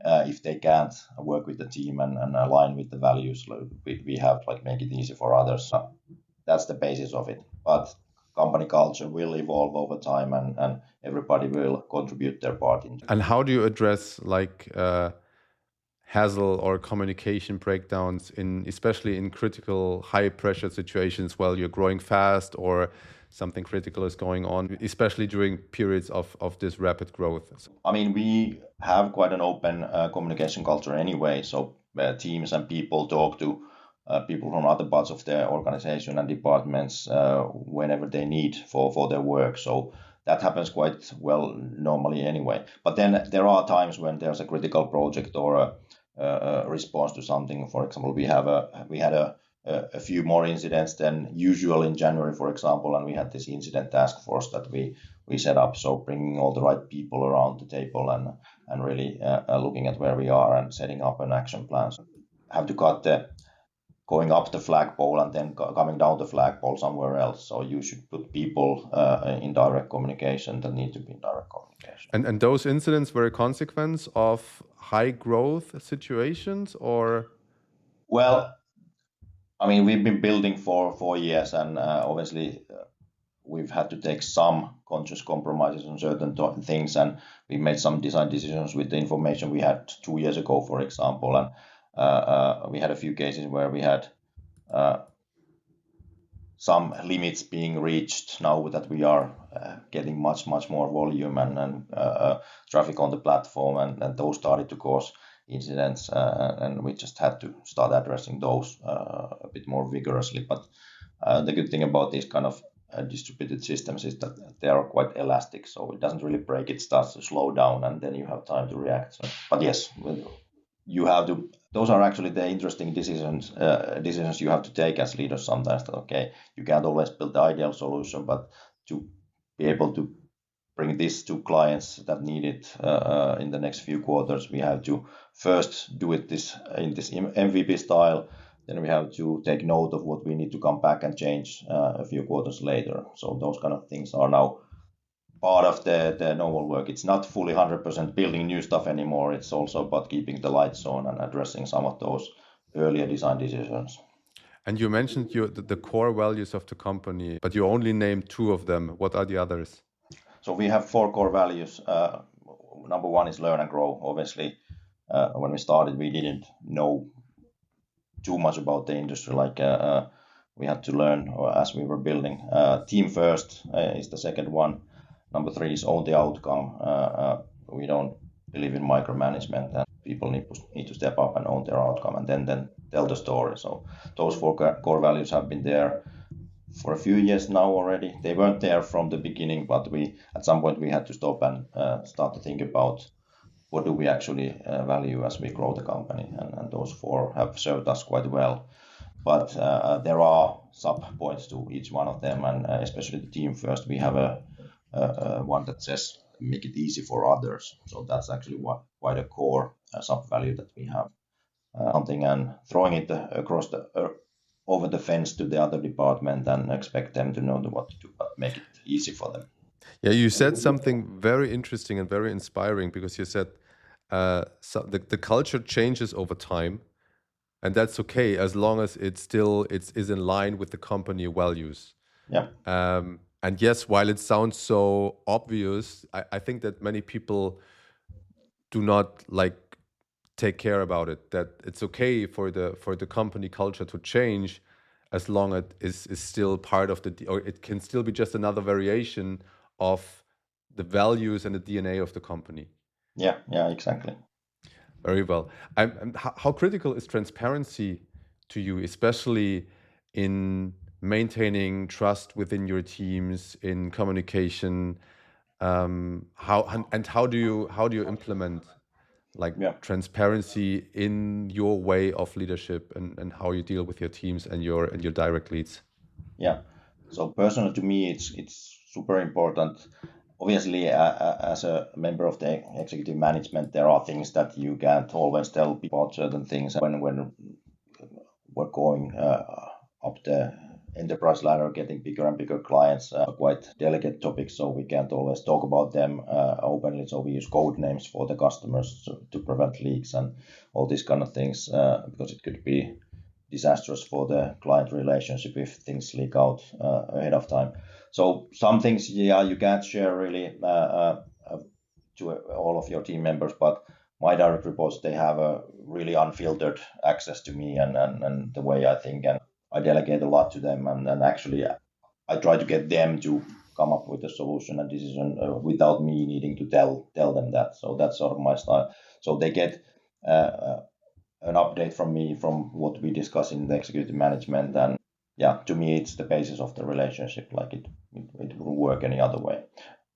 if they can't work with the team and align with the values we have, like make it easy for others. So that's the basis of it. But company culture will evolve over time, and everybody will contribute their part into it. And how do you address hassle or communication breakdowns especially in critical high pressure situations while you're growing fast or something critical is going on, especially during periods of this rapid growth? I mean, we have quite an open communication culture anyway. So teams and people talk to people from other parts of their organization and departments whenever they need for their work. So that happens quite well normally anyway. But then there are times when there's a critical project or a response to something. For example, we had a few more incidents than usual in January, for example, and we had this incident task force that we set up. So bringing all the right people around the table and really looking at where we are and setting up an action plan. So have to cut going up the flagpole and then coming down the flagpole somewhere else. So you should put people in direct communication that need to be in direct communication. And those incidents were a consequence of high growth situations, or? Well, I mean, we've been building for 4 years, and obviously we've had to take some conscious compromises on certain things, and we made some design decisions with the information we had 2 years ago, for example, and we had a few cases where we had some limits being reached now that we are getting much more volume and traffic on the platform, and those started to cause incidents, and we just had to start addressing those a bit more vigorously. But the good thing about these kind of distributed systems is that they are quite elastic, so it doesn't really break, it starts to slow down and then you have time to react. So, but yes, you have to, those are actually the interesting decisions you have to take as leaders sometimes, that okay, you can't always build the ideal solution, but to be able to bring this to clients that need it in the next few quarters, we have to first do it in this MVP style, then we have to take note of what we need to come back and change a few quarters later. So those kind of things are now part of the normal work. It's not fully 100% building new stuff anymore. It's also about keeping the lights on and addressing some of those earlier design decisions. And you mentioned the core values of the company, but you only named 2 of them. What are the others? So we have 4 core values. Number 1 is learn and grow. Obviously, when we started, we didn't know too much about the industry. We had to learn as we were building. Team first is the second one. Number 3 is own the outcome. We don't believe in micromanagement, and people need to step up and own their outcome, and then tell the story. So those 4 core values have been there for a few years now already. They weren't there from the beginning, but at some point we had to stop and start to think about what do we actually value as we grow the company, and those 4 have served us quite well. But there are sub points to each one of them, and especially the team first. We have a one that says make it easy for others. So that's actually quite a core sub value that we have. Something and throwing it across over the fence to the other department and expect them to know what to do, but make it easy for them. Yeah, you said something very interesting and very inspiring, because you said the culture changes over time, and that's okay as long as it's in line with the company values. Yeah. And yes, while it sounds so obvious, I think that many people do not take care about it. That it's okay for the company culture to change, as long as it is still part of or it can still be just another variation of the values and the DNA of the company. Yeah, exactly. Very well. How critical is transparency to you, especially in maintaining trust within your teams, in communication? How do you implement transparency in your way of leadership, and how you deal with your teams and your direct leads? Yeah. So personally, to me, it's super important. Obviously, as a member of the executive management, there are things that you can't always tell people about certain things. When we're going up the enterprise ladder, getting bigger and bigger clients, quite delicate topics, so we can't always talk about them openly. So we use code names for the customers to prevent leaks and all these kind of things, because it could be disastrous for the client relationship if things leak out ahead of time. So some things, you can't share really to all of your team members, but my direct reports, they have a really unfiltered access to me and the way I think, and I delegate a lot to them, and actually I try to get them to come up with a solution and decision without me needing to tell them that. So that's sort of my style. So they get an update from me from what we discuss in the executive management, and to me it's the basis of the relationship. It wouldn't work any other way.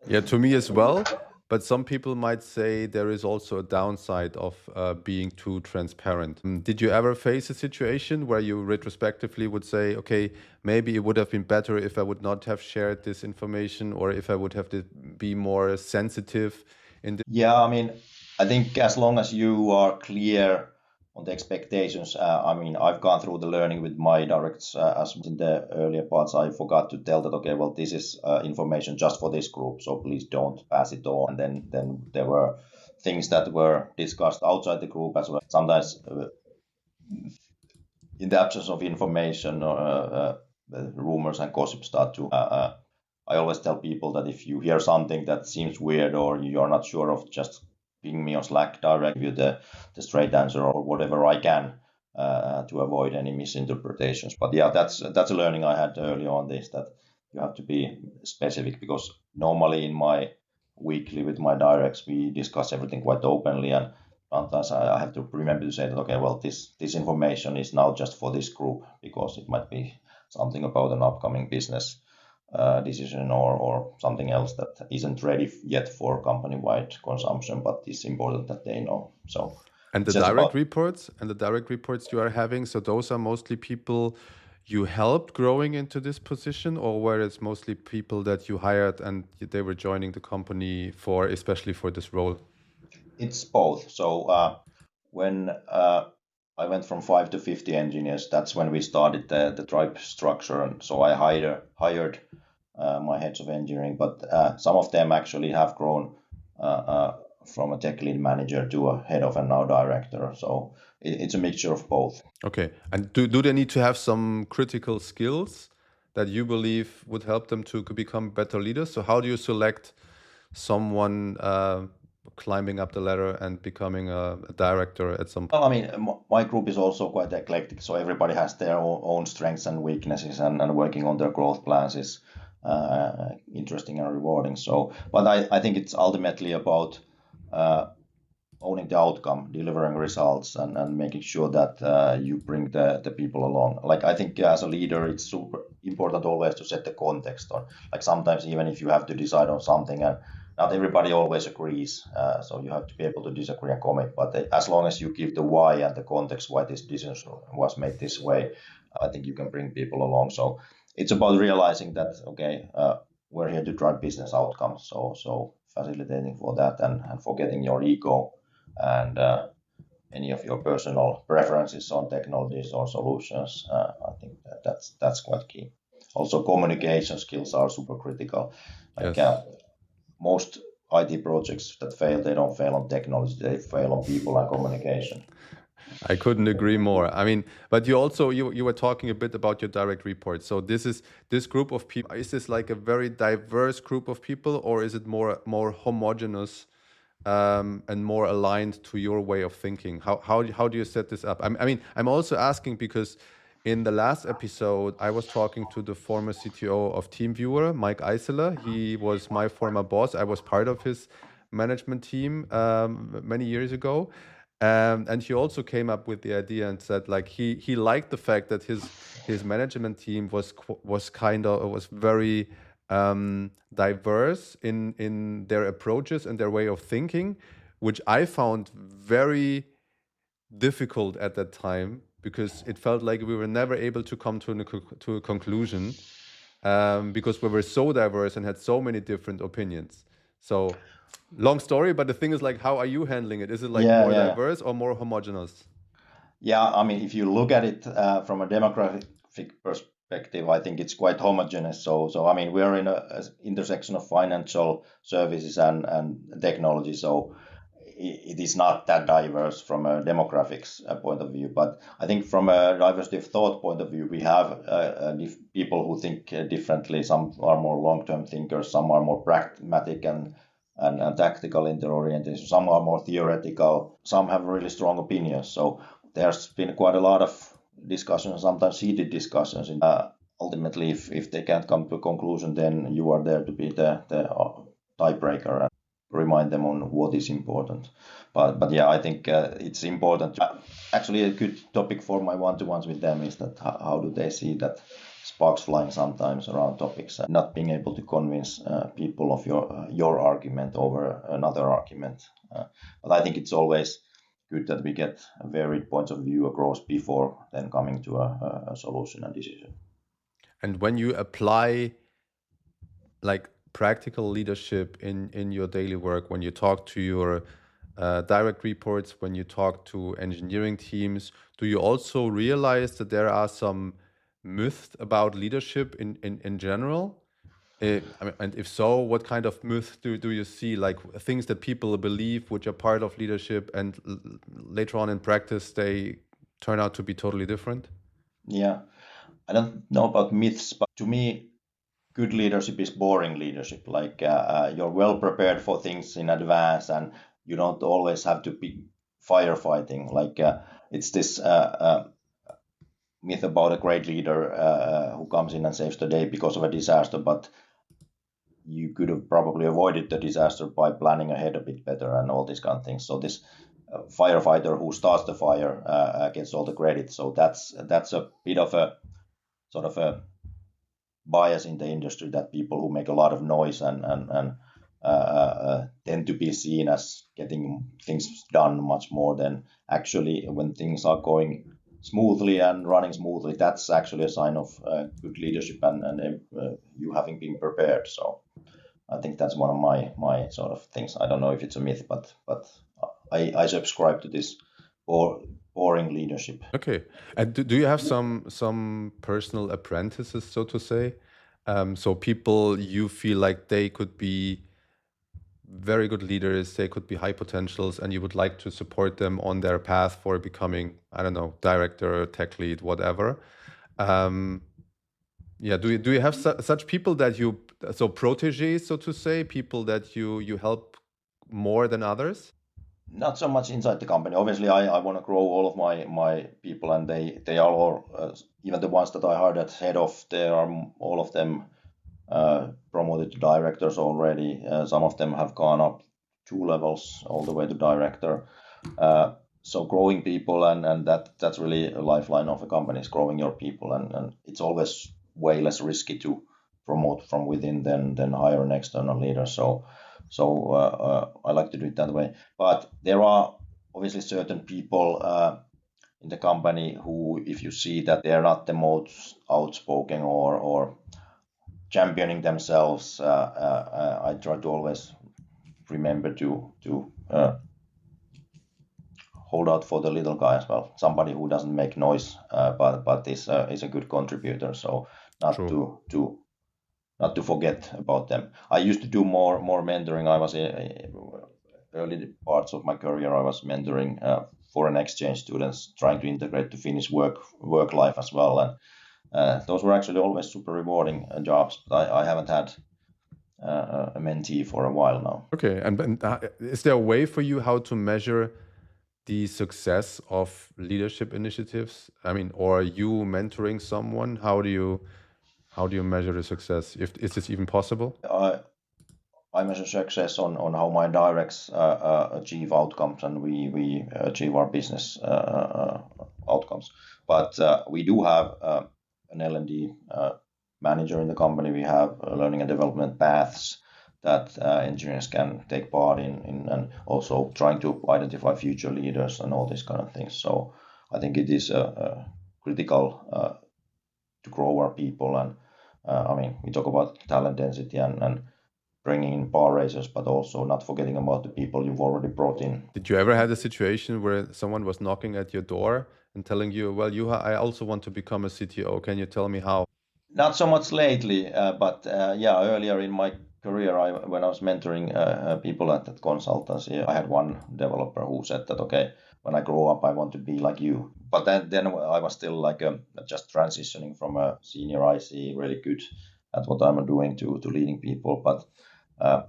Yeah, to me as well. But some people might say there is also a downside of being too transparent. Did you ever face a situation where you retrospectively would say, okay, maybe it would have been better if I would not have shared this information, or if I would have to be more sensitive in this? Yeah, I mean, I think as long as you are clear on the expectations, I've gone through the learning with my directs, as in the earlier parts, I forgot to tell that, okay, well, this is information just for this group, so please don't pass it on. And then there were things that were discussed outside the group as well. Sometimes in the absence of information, rumors and gossip start to... I always tell people that if you hear something that seems weird or you're not sure of, just ping me on Slack, direct you the straight answer or whatever I can to avoid any misinterpretations. But yeah, that's a learning I had early on, this, that you have to be specific, because normally in my weekly with my directs, we discuss everything quite openly, and sometimes I have to remember to say that, okay, well, this information is now just for this group, because it might be something about an upcoming business decision or something else that isn't ready yet for company-wide consumption, but it's important that they know. So, and the direct reports you are having, so those are mostly people you helped growing into this position, or were it mostly people that you hired and they were joining the company especially for this role? It's both. So when I went from 5 to 50 engineers. That's when we started the tribe structure, and so I hired my heads of engineering. But some of them actually have grown from a tech lead manager to a head of and now director. So it's a mixture of both. Okay. And do they need to have some critical skills that you believe would help them to become better leaders? So how do you select someone climbing up the ladder and becoming a director at some point? Well, I mean, my group is also quite eclectic, so everybody has their own strengths and weaknesses, and working on their growth plans is interesting and rewarding. So, but I think it's ultimately about owning the outcome, delivering results, and making sure that you bring the people along. Like, I think as a leader, it's super important always to set the context on. Like, sometimes even if you have to decide on something and not everybody always agrees, so you have to be able to disagree and commit. But as long as you give the why and the context why this decision was made this way, I think you can bring people along. So it's about realizing that, okay, we're here to drive business outcomes. So facilitating for that and forgetting your ego and any of your personal preferences on technologies or solutions. I think that's quite key. Also, communication skills are super critical. Like, Yes. most IT projects that fail, they don't fail on technology, they fail on people and communication. I couldn't agree more. I mean, but you also you were talking a bit about your direct reports. So this group of people, is this like a very diverse group of people, or is it more homogeneous and more aligned to your way of thinking? How do you set this up? I mean, I'm also asking because in the last episode, I was talking to the former CTO of TeamViewer, Mike Eisele. He was my former boss. I was part of his management team many years ago. And he also came up with the idea and said, like, he liked the fact that his management team was very diverse in their approaches and their way of thinking, which I found very difficult at that time because it felt like we were never able to come to a conclusion because we were so diverse and had so many different opinions. So long story, but the thing is, like, how are you handling it? Is it like more Yeah. diverse or more homogeneous? Yeah, I mean, if you look at it from a demographic perspective, I think it's quite homogeneous. So I mean, we're in a intersection of financial services and technology. So it is not that diverse from a demographics point of view. But I think from a diversity of thought point of view, we have people who think differently. Some are more long-term thinkers. Some are more pragmatic and tactical in their orientation. Some are more theoretical. Some have really strong opinions. So there's been quite a lot of discussions, sometimes heated discussions. Ultimately, if they can't come to a conclusion, then you are there to be the tiebreaker and remind them on what is important. But yeah, I think it's important. Actually, a good topic for my one-to-ones with them is that how do they see that sparks flying sometimes around topics, not being able to convince people of your argument over another argument. But I think it's always good that we get varied points of view across before then coming to a solution and decision. And when you apply like practical leadership in your daily work, when you talk to your direct reports, when you talk to engineering teams, do you also realize that there are some myths about leadership in general? I mean, and if so, what kind of myths do you see, like things that people believe which are part of leadership and later on in practice they turn out to be totally different? Yeah, I don't know about myths, but to me, good leadership is boring leadership. Like, you're well prepared for things in advance, and you don't always have to be firefighting. Like, it's this myth about a great leader who comes in and saves the day because of a disaster, but you could have probably avoided the disaster by planning ahead a bit better and all these kind of things. So this firefighter who starts the fire gets all the credit. So that's a bit of a sort of a bias in the industry, that people who make a lot of noise and tend to be seen as getting things done much more than actually when things are going smoothly and running smoothly. That's actually a sign of good leadership and you having been prepared. So I think that's one of my sort of things. I don't know if it's a myth, but I subscribe to this boring leadership. Okay. And do you have some personal apprentices, so to say? So people you feel like they could be very good leaders, they could be high potentials, and you would like to support them on their path for becoming, I don't know, director, tech lead, whatever. Um, yeah, do you have such people that you, so proteges, so to say, people that you help more than others? Not so much inside the company. Obviously, I want to grow all of my people, and they are all even the ones that I hired at head of. They are all of them promoted to directors already. Some of them have gone up 2 levels all the way to director. So growing people and that's really a lifeline of a company is growing your people, and it's always way less risky to promote from within than hire an external leader. So I like to do it that way. But there are obviously certain people in the company who, if you see that they're not the most outspoken or championing themselves, I try to always remember to hold out for the little guy as well. Somebody who doesn't make noise, but is a good contributor. So not True. not to forget about them. I used to do more mentoring. I was early parts of my career. I was mentoring foreign exchange students, trying to integrate the Finnish work life as well, and those were actually always super rewarding jobs. But I haven't had a mentee for a while now. Okay, and is there a way for you how to measure the success of leadership initiatives? I mean, or you mentoring someone? How do you measure the success? If is this even possible? I measure success on how my directs achieve outcomes, and we achieve our business outcomes. But we do have an L&D manager in the company. We have learning and development paths that engineers can take part in, and also trying to identify future leaders and all these kind of things. So I think it is critical to grow our people. And I mean, we talk about talent density and bringing in bar raisers, but also not forgetting about the people you've already brought in. Did you ever had a situation where someone was knocking at your door and telling you, well, Juha, I also want to become a CTO. Can you tell me how? Not so much lately, but yeah, earlier in my career, when I was mentoring people at that consultancy, I had one developer who said that, okay, when I grow up, I want to be like you. But then I was still like just transitioning from a senior IC, really good at what I'm doing to leading people. But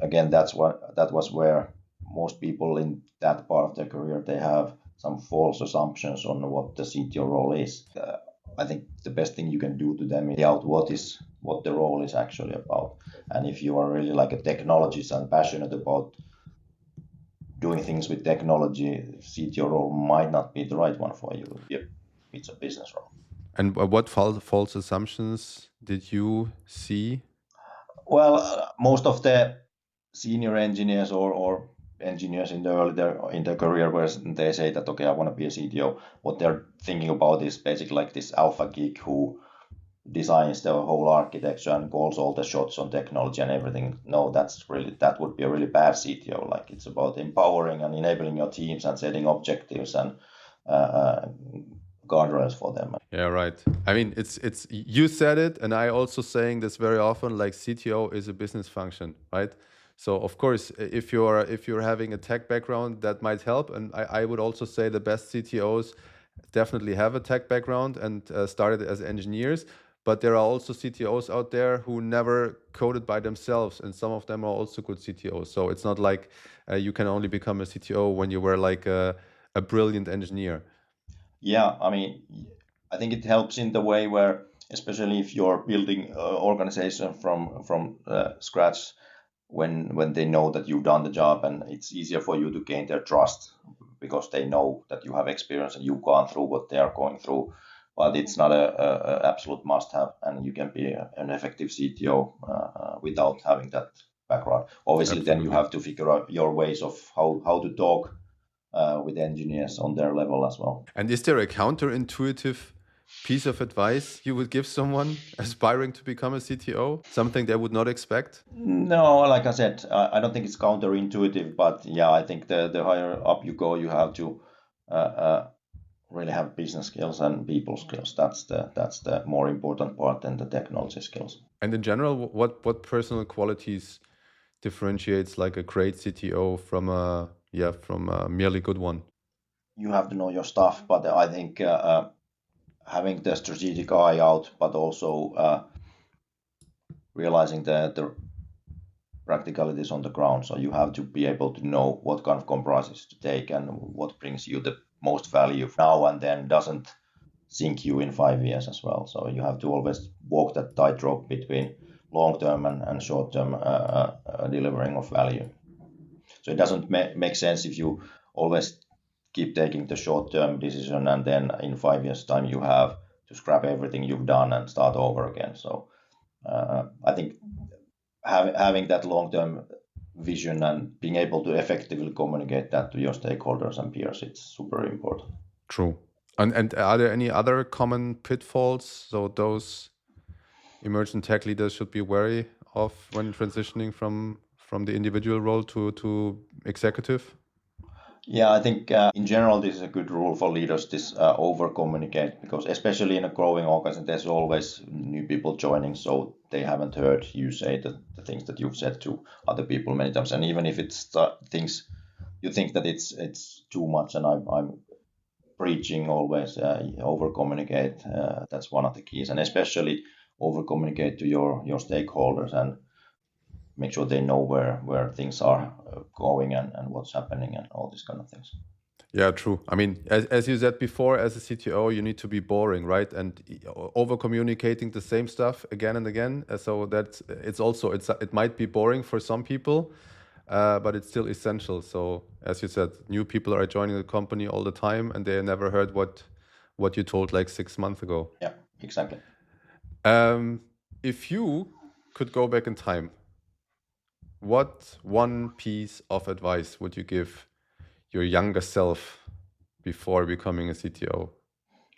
again, that was where most people in that part of their career, they have some false assumptions on what the CTO role is. I think the best thing you can do to them is out what the role is actually about. And if you are really like a technologist and passionate about doing things with technology, CTO role might not be the right one for you. It's a business role. And what false assumptions did you see? Well, most of the senior engineers or engineers in their career where they say that, okay, I want to be a CTO, what they're thinking about is basically like this alpha geek who designs the whole architecture and calls all the shots on technology and everything. No, that would be a really bad CTO. Like, it's about empowering and enabling your teams and setting objectives and guardrails for them. Yeah, right. I mean, it's you said it, and I also saying this very often. Like, CTO is a business function, right? So of course, if you're having a tech background, that might help. And I would also say the best CTOs definitely have a tech background and started as engineers. But there are also CTOs out there who never coded by themselves, and some of them are also good CTOs. So it's not like you can only become a CTO when you were like a brilliant engineer. Yeah, I mean, I think it helps in the way where, especially if you're building organization from scratch, when they know that you've done the job, and it's easier for you to gain their trust because they know that you have experience and you've gone through what they are going through. But it's not a absolute must-have, and you can be an effective CTO without having that background. Obviously, Absolutely. then you have to figure out your ways of how to talk with engineers on their level as well. And is there a counterintuitive piece of advice you would give someone aspiring to become a CTO? Something they would not expect? No, like I said, I don't think it's counterintuitive, but yeah, I think the higher up you go, you have to really have business skills and people skills. That's the more important part than the technology skills. And in general, what personal qualities differentiates like a great CTO from a merely good one? You have to know your stuff, but I think having the strategic eye out, but also realizing the practicalities on the ground. So you have to be able to know what kind of compromises to take and what brings you the most value now and then doesn't sink you in 5 years as well. So you have to always walk that tightrope between long-term and short-term delivering of value. So it doesn't make sense if you always keep taking the short-term decision and then in 5 years' time you have to scrap everything you've done and start over again. So I think having that long-term vision and being able to effectively communicate that to your stakeholders and peers, it's super important. True. And are there any other common pitfalls? So those emerging tech leaders should be wary of when transitioning from the individual role to executive? Yeah, I think in general this is a good rule for leaders. This over communicate, because especially in a growing organization, there's always new people joining, so they haven't heard you say the things that you've said to other people many times. And even if it's things you think that it's too much, and I'm preaching always over communicate. That's one of the keys, and especially over communicate to your stakeholders and make sure they know where things are going and what's happening and all these kind of things. Yeah, true. I mean, as you said before, as a CTO, you need to be boring, right? And over communicating the same stuff again and again. So that it might be boring for some people, but it's still essential. So as you said, new people are joining the company all the time, and they never heard what you told like 6 months ago. Yeah, exactly. If you could go back in time, what one piece of advice would you give your younger self before becoming a CTO?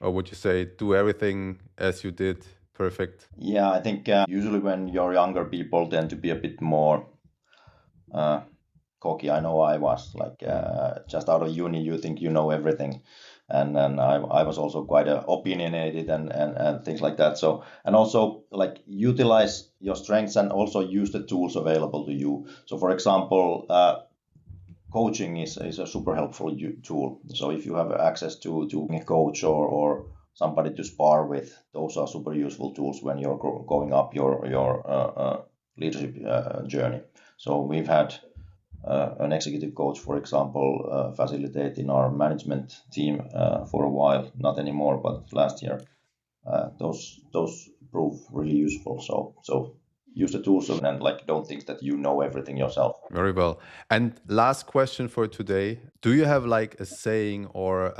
Or would you say do everything as you did perfect? Yeah, I think usually when you're younger, people tend to be a bit more cocky. I know I was like just out of uni, you think you know everything. And I was also quite opinionated and things like that. So, and also like utilize your strengths and also use the tools available to you. So for example, coaching is a super helpful tool. So if you have access to a coach or somebody to spar with, those are super useful tools when you're going up your leadership journey. So we've had an executive coach, for example, facilitate in our management team for a while, not anymore, but last year. Those prove really useful. So use the tools and like don't think that you know everything yourself. Very well. And last question for today. Do you have like a saying or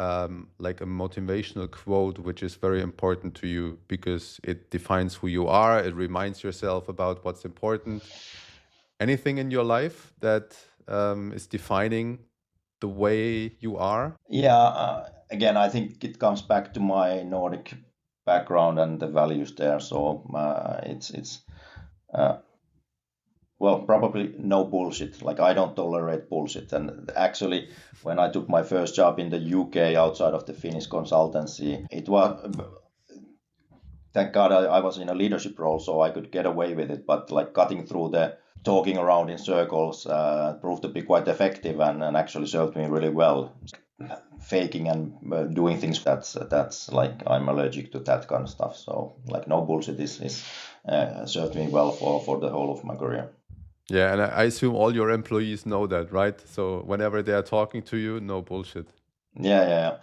like a motivational quote which is very important to you because it defines who you are, it reminds yourself about what's important? Anything in your life that is defining the way you are? Yeah, again, I think it comes back to my Nordic background and the values there. So it's well, probably no bullshit. Like I don't tolerate bullshit. And actually, when I took my first job in the UK outside of the Finnish consultancy, it was thank God I was in a leadership role, so I could get away with it. But like cutting through the talking around in circles proved to be quite effective and actually served me really well. Faking and doing things that's like I'm allergic to that kind of stuff. So like no bullshit is served me well for the whole of my career. Yeah, and I assume all your employees know that, right? So whenever they are talking to you, no bullshit. Yeah.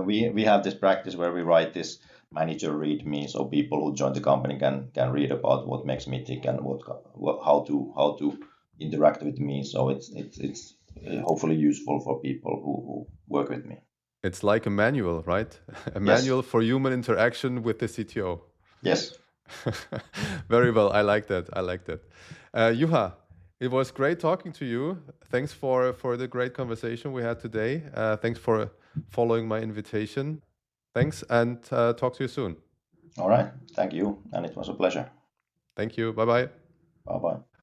We have this practice where we write this manager read me, so people who join the company can read about what makes me tick and how to interact with me. So it's hopefully useful for people who work with me. It's like a manual, right? A Yes. manual for human interaction with the CTO. Yes. Very well. I like that. I like that. Juha, it was great talking to you. Thanks for the great conversation we had today. Thanks for following my invitation. Thanks, and talk to you soon. All right. Thank you. And it was a pleasure. Thank you. Bye-bye. Bye-bye.